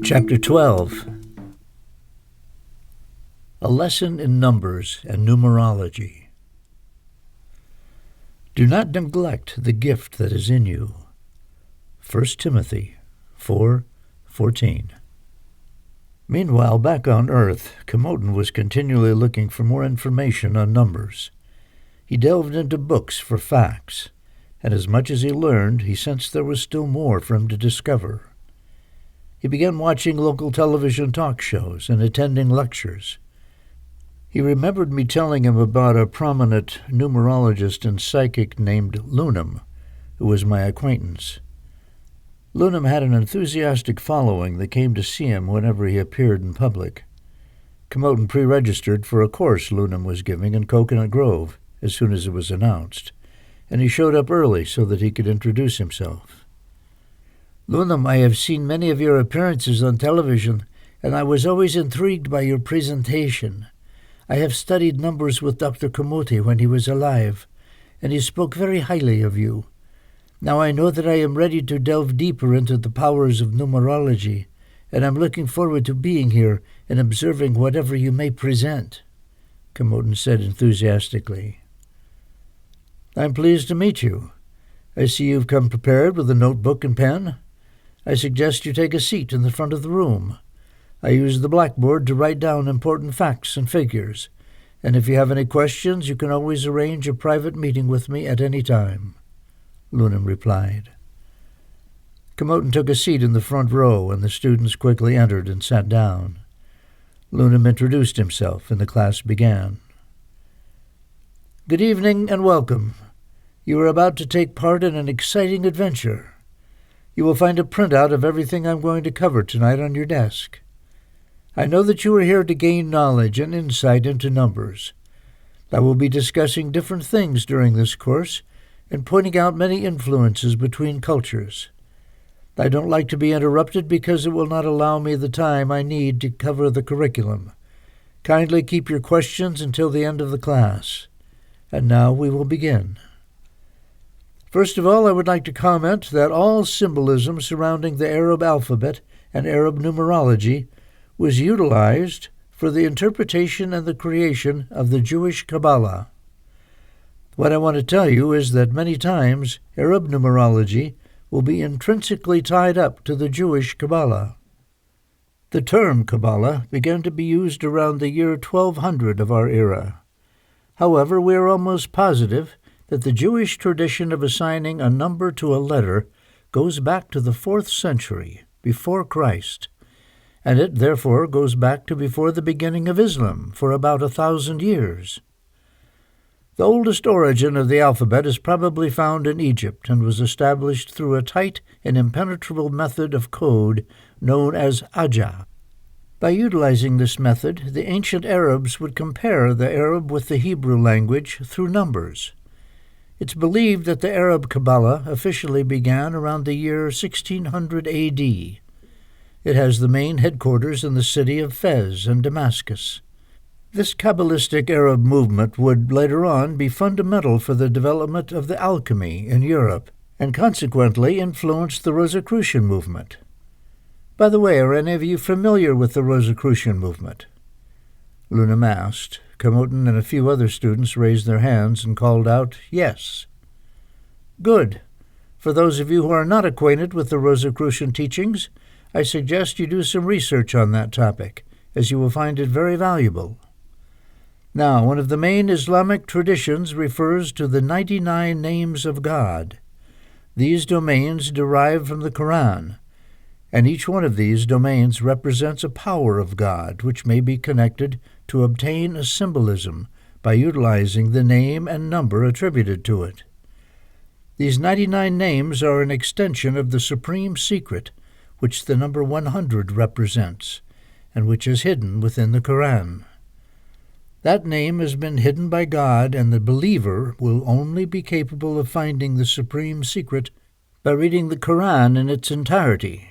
Chapter 12. A Lesson in Numbers and Numerology. Do not neglect the gift that is in you. 1 Timothy 4:14. Meanwhile, back on Earth, Komotin was continually looking for more information on numbers. He delved into books for facts, and as much as he learned, he sensed there was still more for him to discover. He began watching local television talk shows and attending lectures. He remembered me telling him about a prominent numerologist and psychic named Lunam, who was my acquaintance. Lunam had an enthusiastic following that came to see him whenever he appeared in public. Komotin pre-registered for a course Lunam was giving in Coconut Grove as soon as it was announced, and he showed up early so that he could introduce himself. "Lunam, I have seen many of your appearances on television, and I was always intrigued by your presentation. I have studied numbers with Dr. Komote when he was alive, and he spoke very highly of you. Now I know that I am ready to delve deeper into the powers of numerology, and I'm looking forward to being here and observing whatever you may present," Komotin said enthusiastically. "I'm pleased to meet you. I see you've come prepared with a notebook and pen. I suggest you take a seat in the front of the room. I use the blackboard to write down important facts and figures, and if you have any questions, you can always arrange a private meeting with me at any time," Lunam replied. Komotin took a seat in the front row, and the students quickly entered and sat down. Lunam introduced himself, and the class began. "Good evening and welcome. You are about to take part in an exciting adventure. You will find a printout of everything I'm going to cover tonight on your desk. I know that you are here to gain knowledge and insight into numbers. I will be discussing different things during this course and pointing out many influences between cultures. I don't like to be interrupted because it will not allow me the time I need to cover the curriculum. Kindly keep your questions until the end of the class. And now we will begin. First of all, I would like to comment that all symbolism surrounding the Arab alphabet and Arab numerology was utilized for the interpretation and the creation of the Jewish Kabbalah. What I want to tell you is that many times Arab numerology will be intrinsically tied up to the Jewish Kabbalah. The term Kabbalah began to be used around the year 1200 of our era. However, we are almost positive that the Jewish tradition of assigning a number to a letter goes back to the 4th century before Christ, and it therefore goes back to before the beginning of Islam for about 1,000 years. The oldest origin of the alphabet is probably found in Egypt and was established through a tight and impenetrable method of code known as Ajah. By utilizing this method, the ancient Arabs would compare the Arab with the Hebrew language through numbers. It's believed that the Arab Kabbalah officially began around the year 1600 A.D. It has the main headquarters in the city of Fez and Damascus. This Kabbalistic Arab movement would later on be fundamental for the development of the alchemy in Europe and consequently influence the Rosicrucian movement. By the way, are any of you familiar with the Rosicrucian movement? Lunam asked. Komotin and a few other students raised their hands and called out, "Yes." "Good. For those of you who are not acquainted with the Rosicrucian teachings, I suggest you do some research on that topic, as you will find it very valuable. Now, one of the main Islamic traditions refers to the 99 names of God. These domains derive from the Quran, and each one of these domains represents a power of God which may be connected to obtain a symbolism by utilizing the name and number attributed to it. These 99 names are an extension of the supreme secret which the number 100 represents, and which is hidden within the Quran. That name has been hidden by God, and the believer will only be capable of finding the supreme secret by reading the Quran in its entirety.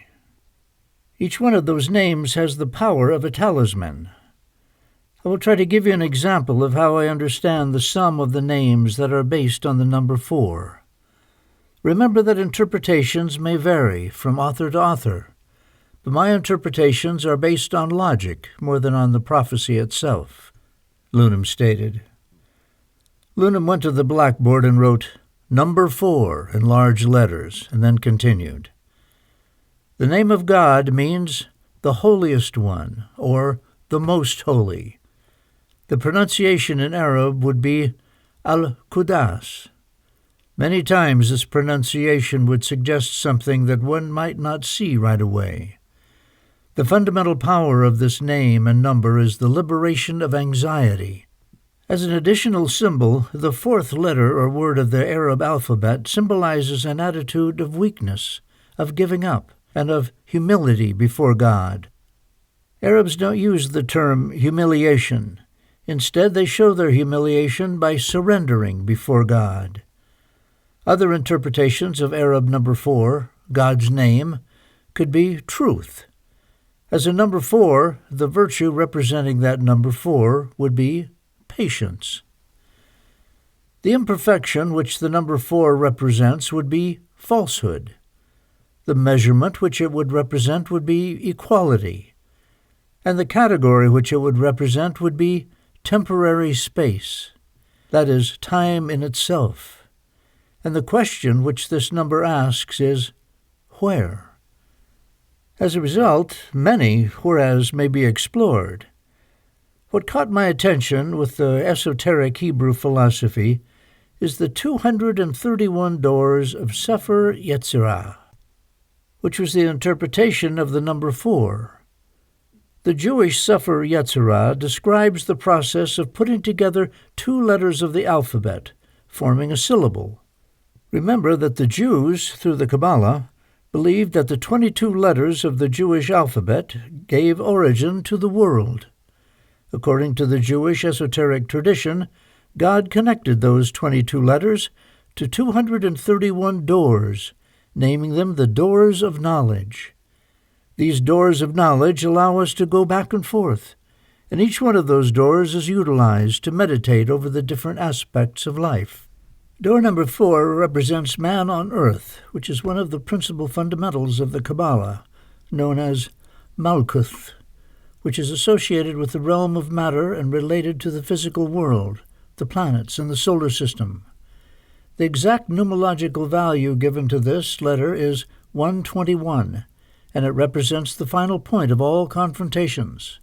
Each one of those names has the power of a talisman. I will try to give you an example of how I understand the sum of the names that are based on the number 4. Remember that interpretations may vary from author to author, but my interpretations are based on logic more than on the prophecy itself," Lunam stated. Lunam went to the blackboard and wrote "Number 4" in large letters, and then continued. "The name of God means the holiest one, or the most holy. The pronunciation in Arab would be Al-Qudas. Many times this pronunciation would suggest something that one might not see right away. The fundamental power of this name and number is the liberation of anxiety. As an additional symbol, the fourth letter or word of the Arab alphabet symbolizes an attitude of weakness, of giving up, and of humility before God. Arabs don't use the term humiliation. Instead, they show their humiliation by surrendering before God. Other interpretations of Arab number 4, God's name, could be truth. As a number 4, the virtue representing that number 4 would be patience. The imperfection which the number 4 represents would be falsehood. The measurement which it would represent would be equality. And the category which it would represent would be temporary space, that is, time in itself. And the question which this number asks is, where? As a result, many whereas may be explored. What caught my attention with the esoteric Hebrew philosophy is the 231 doors of Sefer Yetzirah, which was the interpretation of the number 4. The Jewish Sefer Yetzirah describes the process of putting together 2 letters of the alphabet, forming a syllable. Remember that the Jews, through the Kabbalah, believed that the 22 letters of the Jewish alphabet gave origin to the world. According to the Jewish esoteric tradition, God connected those 22 letters to 231 doors, naming them the doors of knowledge. These doors of knowledge allow us to go back and forth, and each one of those doors is utilized to meditate over the different aspects of life. Door number 4 represents man on earth, which is one of the principal fundamentals of the Kabbalah, known as Malkuth, which is associated with the realm of matter and related to the physical world, the planets, and the solar system. The exact numerological value given to this letter is 121, and it represents the final point of all confrontations.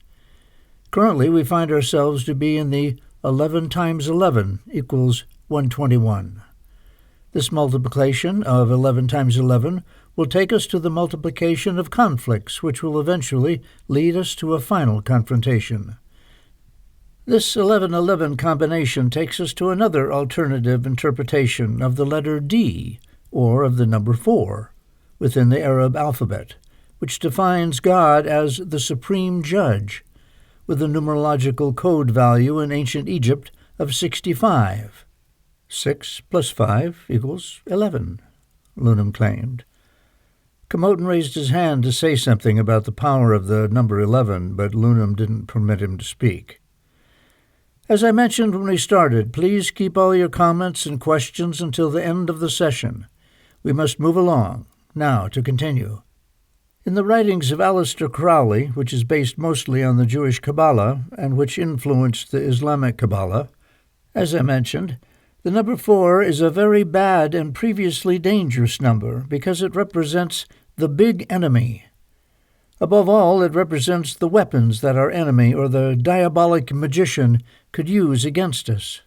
Currently, we find ourselves to be in the 11 times 11 equals 121. This multiplication of 11 times 11 will take us to the multiplication of conflicts, which will eventually lead us to a final confrontation. This 11-11 combination takes us to another alternative interpretation of the letter D, or of the number 4, within the Arab alphabet, which defines God as the supreme judge, with a numerological code value in ancient Egypt of 65. 6 plus 5 equals 11, Lunam claimed. Komotin raised his hand to say something about the power of the number 11, but Lunam didn't permit him to speak. As I mentioned when we started, please keep all your comments and questions until the end of the session. We must move along. Now, to continue. In the writings of Aleister Crowley, which is based mostly on the Jewish Kabbalah and which influenced the Islamic Kabbalah, as I mentioned, the number 4 is a very bad and previously dangerous number because it represents the big enemy. Above all, it represents the weapons that our enemy or the diabolic magician could use against us.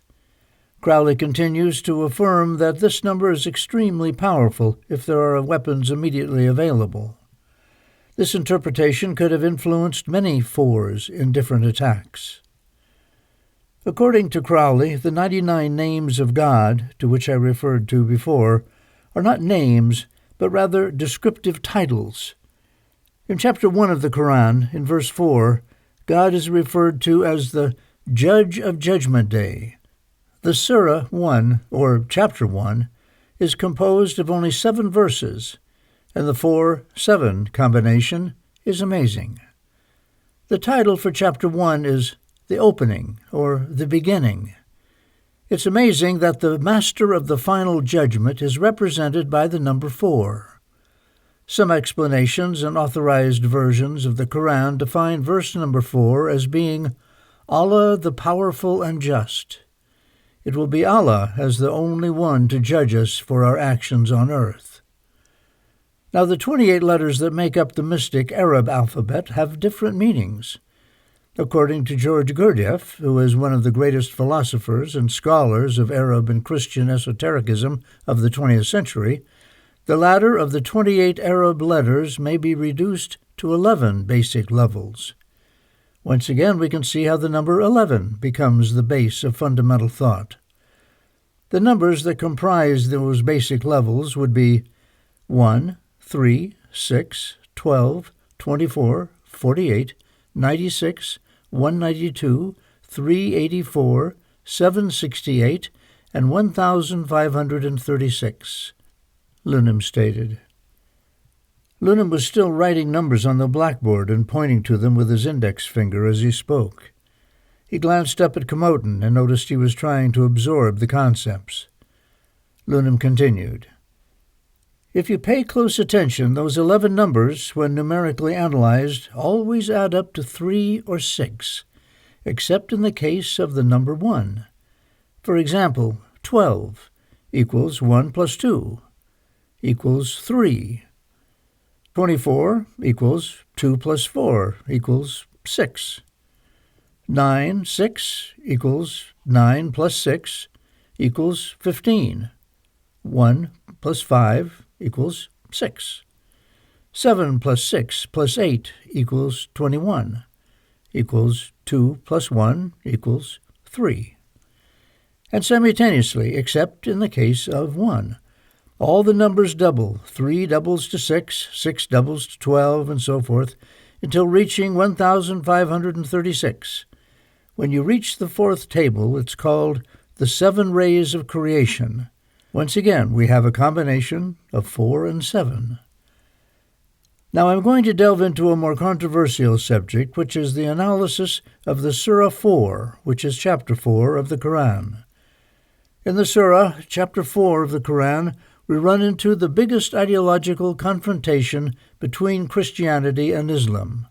Crowley continues to affirm that this number is extremely powerful if there are weapons immediately available. This interpretation could have influenced many 4s in different attacks. According to Crowley, the 99 names of God, to which I referred to before, are not names, but rather descriptive titles. In chapter 1 of the Quran, in verse 4, God is referred to as the Judge of Judgment Day. The Surah 1, or chapter 1, is composed of only 7 verses, and the 4-7 combination is amazing. The title for chapter 1 is The Opening, or The Beginning. It's amazing that the master of the final judgment is represented by the number 4. Some explanations and authorized versions of the Quran define verse number 4 as being Allah the Powerful and Just. It will be Allah as the only one to judge us for our actions on earth. Now, the 28 letters that make up the mystic Arab alphabet have different meanings. According to George Gurdjieff, who is one of the greatest philosophers and scholars of Arab and Christian esotericism of the 20th century, the ladder of the 28 Arab letters may be reduced to 11 basic levels. Once again, we can see how the number 11 becomes the base of fundamental thought. The numbers that comprise those basic levels would be 1, 3, 6, 12, 24, 48, 96, 192, 384, 768, and 1536, Lunim stated. Lunim was still writing numbers on the blackboard and pointing to them with his index finger as he spoke. He glanced up at Comoten and noticed he was trying to absorb the concepts. Lunim continued. If you pay close attention, those 11 numbers, when numerically analyzed, always add up to 3 or 6, except in the case of the number 1. For example, 12 equals 1 plus 2 equals 3. 24 equals 2 plus 4 equals 6. 6 equals 9 plus 6 equals 15. 1 plus 5 equals 6. 7 plus 6 plus 8 equals 21, equals 2 plus 1 equals 3. And simultaneously, except in the case of 1, all the numbers double. 3 doubles to 6, 6 doubles to 12, and so forth, until reaching 1536. When you reach the 4th table, it's called the 7 rays of creation. Once again, we have a combination of 4 and 7. Now I'm going to delve into a more controversial subject, which is the analysis of the Surah 4, which is chapter 4 of the Quran. In the Surah, chapter 4 of the Quran, we run into the biggest ideological confrontation between Christianity and Islam.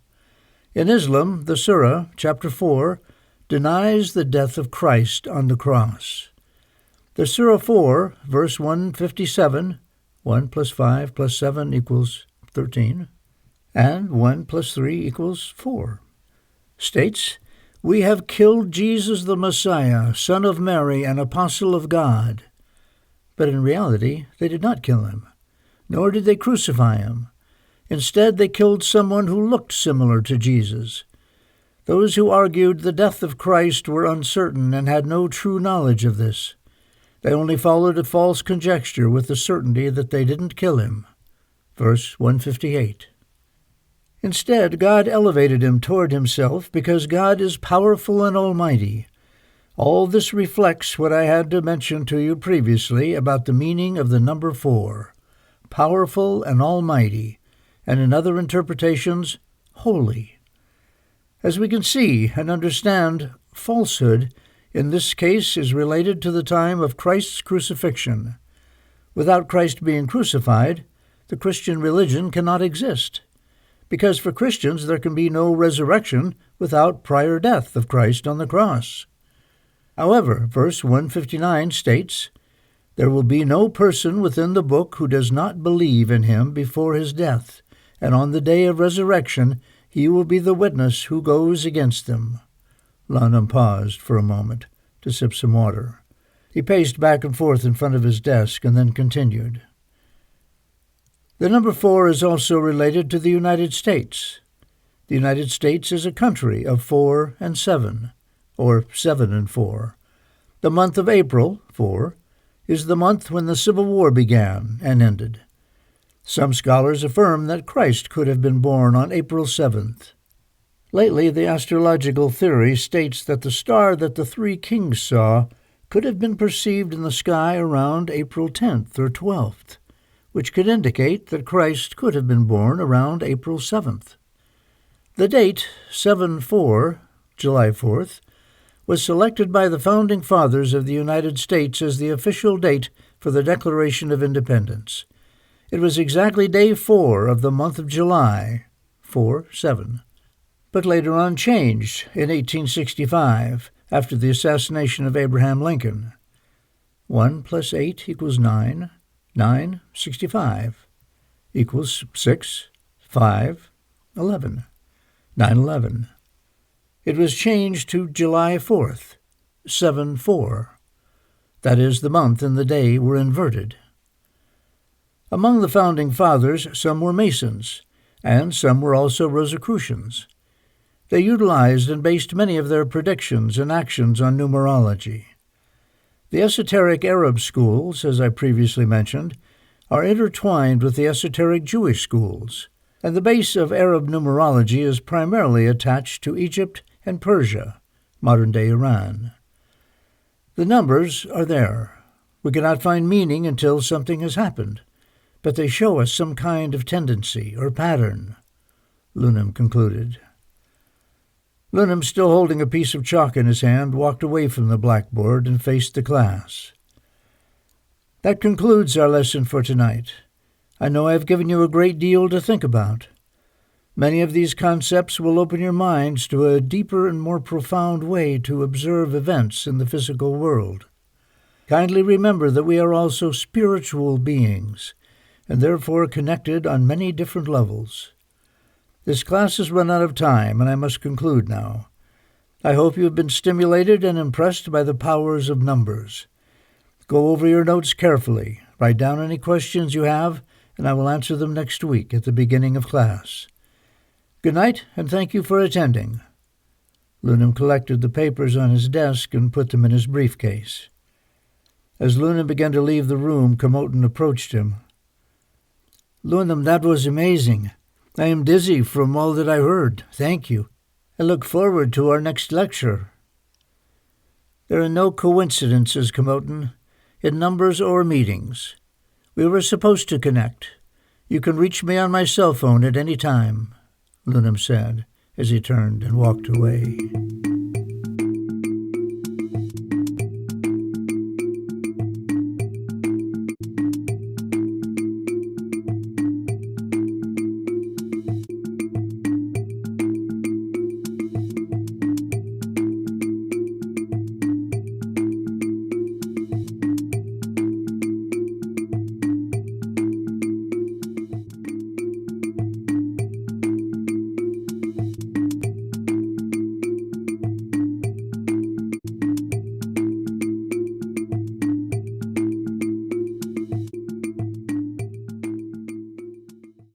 In Islam, the Surah, chapter 4, denies the death of Christ on the cross. The Surah 4, verse 157, 1 plus 5 plus 7 equals 13, and 1 plus 3 equals 4, states, "We have killed Jesus the Messiah, son of Mary, and apostle of God." But in reality, they did not kill him, nor did they crucify him. Instead, they killed someone who looked similar to Jesus. Those who argued the death of Christ were uncertain and had no true knowledge of this. They only followed a false conjecture with the certainty that they didn't kill him. Verse 158. Instead, God elevated him toward himself because God is powerful and almighty. All this reflects what I had to mention to you previously about the meaning of the number 4, powerful and almighty, and in other interpretations, holy. As we can see and understand, falsehood in this case is related to the time of Christ's crucifixion. Without Christ being crucified, the Christian religion cannot exist, because for Christians there can be no resurrection without prior death of Christ on the cross. However, verse 159 states, "There will be no person within the book who does not believe in him before his death, and on the day of resurrection he will be the witness who goes against them." Lanham paused for a moment to sip some water. He paced back and forth in front of his desk and then continued. The number 4 is also related to the United States. The United States is a country of 4 and 7, or 7 and 4. The month of April, 4, is the month when the Civil War began and ended. Some scholars affirm that Christ could have been born on April 7th. Lately, the astrological theory states that the star that the 3 kings saw could have been perceived in the sky around April 10th or 12th, which could indicate that Christ could have been born around April 7th. The date, 7/4, July 4th, was selected by the Founding Fathers of the United States as the official date for the Declaration of Independence. It was exactly day 4 of the month of July, 4-7, but later on changed in 1865 after the assassination of Abraham Lincoln. 1 plus 8 equals 9, 9, 65, equals 6, 5, 11, 9/11. It was changed to July 4th, 7-4. That is, the month and the day were inverted. Among the founding fathers, some were Masons, and some were also Rosicrucians. They utilized and based many of their predictions and actions on numerology. The esoteric Arab schools, as I previously mentioned, are intertwined with the esoteric Jewish schools, and the base of Arab numerology is primarily attached to Egypt and Persia, modern-day Iran. The numbers are there. We cannot find meaning until something has happened, but they show us some kind of tendency or pattern, Lunam concluded. Lunam, still holding a piece of chalk in his hand, walked away from the blackboard and faced the class. That concludes our lesson for tonight. I know I have given you a great deal to think about. Many of these concepts will open your minds to a deeper and more profound way to observe events in the physical world. Kindly remember that we are also spiritual beings, and therefore connected on many different levels. This class has run out of time, and I must conclude now. I hope you have been stimulated and impressed by the powers of numbers. Go over your notes carefully, write down any questions you have, and I will answer them next week at the beginning of class. Good night, and thank you for attending. Lunam collected the papers on his desk and put them in his briefcase. As Lunam began to leave the room, Comoton approached him. Lunam, that was amazing. I am dizzy from all that I heard. Thank you. I look forward to our next lecture. There are no coincidences, Comoton, in numbers or meetings. We were supposed to connect. You can reach me on my cell phone at any time, Lunam said as he turned and walked away.